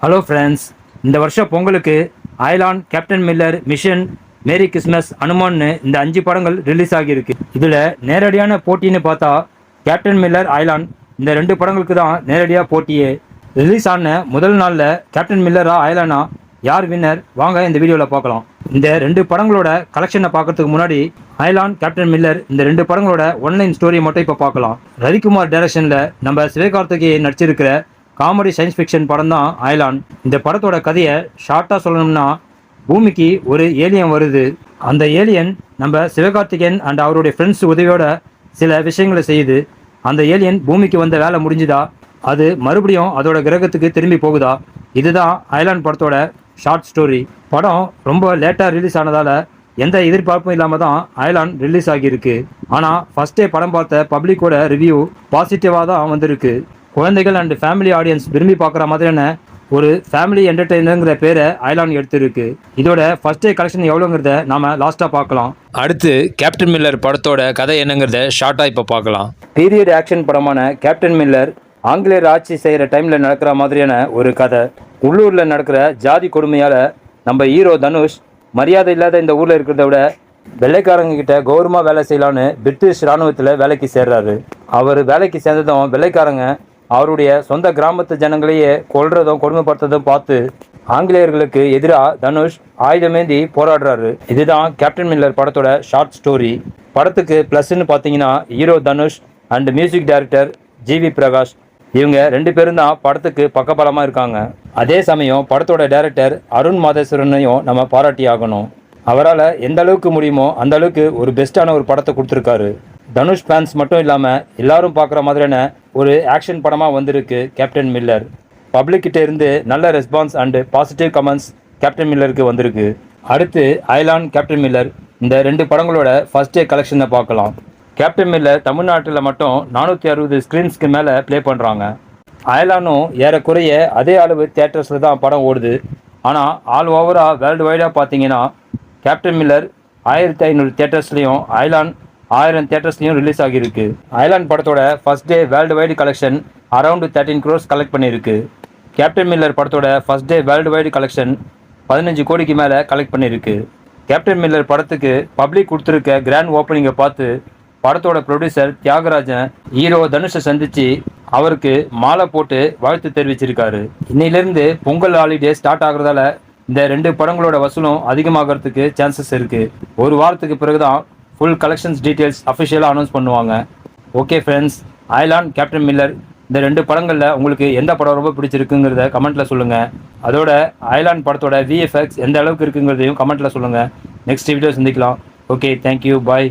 Hello friends, இந்த வருஷம் பொங்கலுக்கு Ayalaan, Captain Miller, Mission, Merry Christmas, அனுமான்னு இந்த 5 படங்கள் ரிலீஸ் ஆகியிருக்கு. இதில் நேரடியான போட்டின்னு பார்த்தா கேப்டன் மில்லர், அயலான் இந்த 2 படங்களுக்கு தான் நேரடியாக போட்டியே. ரிலீஸ் ஆன முதல் நாளில் கேப்டன் மில்லரா அயலானா யார் வின்னர் வாங்க இந்த வீடியோவில் பார்க்கலாம். இந்த 2 படங்களோட கலெக்ஷனை பார்க்கறதுக்கு முன்னாடி அயலான், கேப்டன் மில்லர் இந்த 2 படங்களோட ஒன்லைன் ஸ்டோரியை மட்டும் இப்போ பார்க்கலாம். ரவிக்குமார் டைரக்ஷனில் நம்ம சிவகார்த்திகேயன் நடிச்சிருக்கிற காமெடி சயின்ஸ் ஃபிக்ஷன் படம் தான் அயலான். இந்த படத்தோட கதையை ஷார்ட்டாக சொல்லணும்னா, பூமிக்கு ஒரு ஏலியன் வருது. அந்த ஏலியன் நம்ம சிவகார்த்திகேயன் அண்ட் அவருடைய ஃப்ரெண்ட்ஸ் உதவியோட சில விஷயங்களை செய்யுது. அந்த ஏலியன் பூமிக்கு வந்த வேலை முடிஞ்சுதா, அது மறுபடியும் அதோட கிரகத்துக்கு திரும்பி போகுதா, இதுதான் அயலான் படத்தோட ஷார்ட் ஸ்டோரி. படம் ரொம்ப லேட்டாக ரிலீஸ் ஆனதால் எந்த எதிர்பார்ப்பும் இல்லாமல் தான் அயலான் ரிலீஸ் ஆகியிருக்கு. ஆனால் ஃபர்ஸ்ட் டே படம் பார்த்த பப்ளிக்கோட ரிவ்யூ பாசிட்டிவாக தான் வந்திருக்கு. குழந்தைகள் அண்ட் ஃபேமிலி ஆடியன்ஸ் விரும்பி பார்க்குற மாதிரியான ஒரு ஃபேமிலி என்டர்டெய்னருங்கிற பேரை அயலான் எடுத்திருக்கு. இதோட ஃபர்ஸ்ட் டே கலெக்ஷன் எவ்வளோங்கிறத நாம லாஸ்ட்டாக பார்க்கலாம். அடுத்து கேப்டன் மில்லர் படத்தோட கதை என்னங்கிறத ஷார்ட்டாக இப்போ பார்க்கலாம். பீரியட் ஆக்ஷன் படமான கேப்டன் மில்லர் ஆங்கிலேயர் ஆட்சி செய்கிற டைமில் நடக்கிற மாதிரியான ஒரு கதை. உள்ளூரில் நடக்கிற ஜாதி கொடுமையால் நம்ம ஹீரோ தனுஷ் மரியாதை இல்லாத இந்த ஊரில் இருக்கிறத விட வெள்ளைக்காரங்க கிட்ட கௌரவமாக வேலை செய்யலான்னு பிரிட்டிஷ் இராணுவத்தில் வேலைக்கு சேர்றாரு. அவர் வேலைக்கு சேர்ந்ததும் வெள்ளைக்காரங்க அவருடைய சொந்த கிராமத்து ஜனங்களையே கொல்றதும் கொடுமைப்படுத்துறதும் பார்த்து ஆங்கிலேயர்களுக்கு எதிராக தனுஷ் ஆயுதமேந்தி போராடுறாரு. இதுதான் கேப்டன் மில்லர் படத்தோட ஷார்ட் ஸ்டோரி. படத்துக்கு ப்ளஸ்ன்னு பார்த்தீங்கன்னா hero Dhanush and music director GV Prakash, இவங்க 2 பேரும் தான் படத்துக்கு பக்கபலமாக இருக்காங்க. அதே சமயம் படத்தோட டைரக்டர் அருண் மாதேஸ்வரனையும் நம்ம பாராட்டி ஆகணும். அவரால் எந்த அளவுக்கு முடியுமோ அந்த அளவுக்கு ஒரு பெஸ்ட்டான ஒரு படத்தை கொடுத்துருக்காரு. தனுஷ் ஃபேன்ஸ் மட்டும் இல்லாமல் எல்லாரும் பார்க்குற மாதிரியான ஒரு ஆக்ஷன் படமாக வந்திருக்கு கேப்டன் மில்லர். பப்ளிக்கிட்ட இருந்து நல்ல response and positive comments Captain மில்லருக்கு வந்திருக்கு. அடுத்து அயலான், கேப்டன் மில்லர் இந்த 2 படங்களோட ஃபர்ஸ்ட் டே கலெக்ஷனை பார்க்கலாம். கேப்டன் மில்லர் தமிழ்நாட்டில் மட்டும் 460 ஸ்க்ரீன்ஸ்க்கு மேலே ப்ளே பண்ணுறாங்க. அயலானும் ஏறக்குறைய அதே அளவு தியேட்டர்ஸில் தான் படம் ஓடுது. ஆனால் ஆல் ஓவராக வேர்ல்டு வைடாக பார்த்தீங்கன்னா கேப்டன் மில்லர் 1500 தியேட்டர்ஸ்லையும் அயலான் 1000 தியேட்டர்ஸ்லையும் ரிலீஸ் ஆகியிருக்கு. அயலான் படத்தோட first day world wide collection around 13 crores collect பண்ணியிருக்கு. கேப்டன் மில்லர் படத்தோட first day world wide collection 15 கோடிக்கு மேலே கலெக்ட் பண்ணியிருக்கு. கேப்டன் மில்லர் படத்துக்கு பப்ளிக் கொடுத்துருக்க கிராண்ட் ஓப்பனிங்கை பார்த்து படத்தோட ப்ரொடியூசர் தியாகராஜன் ஹீரோ தனுஷை சந்தித்து அவருக்கு மாலை போட்டு வாழ்த்து தெரிவிச்சிருக்காரு. இன்னையிலேருந்து பொங்கல் ஹாலிடே ஸ்டார்ட் ஆகுறதால இந்த 2 படங்களோட வசூலும் அதிகமாகிறதுக்கு சான்சஸ் இருக்குது. ஒரு வாரத்துக்கு பிறகு தான் ஃபுல் கலெக்ஷன்ஸ் டீட்டெயில்ஸ் அஃபிஷியலாக அனௌன்ஸ் பண்ணுவாங்க. ஓகே ஃப்ரெண்ட்ஸ், அயலான், கேப்டன் மில்லர் இந்த 2 படங்களில் உங்களுக்கு எந்த படம் ரொம்ப பிடிச்சிருக்குங்கிறத கமெண்ட்டில் சொல்லுங்கள். அதோட அயலான் படத்தோட VFX எந்த அளவுக்கு இருக்குங்கிறதையும் கமெண்ட்டில் சொல்லுங்கள். நெக்ஸ்ட் வீடியோ சந்திக்கலாம். ஓகே, தேங்க்யூ, பாய்.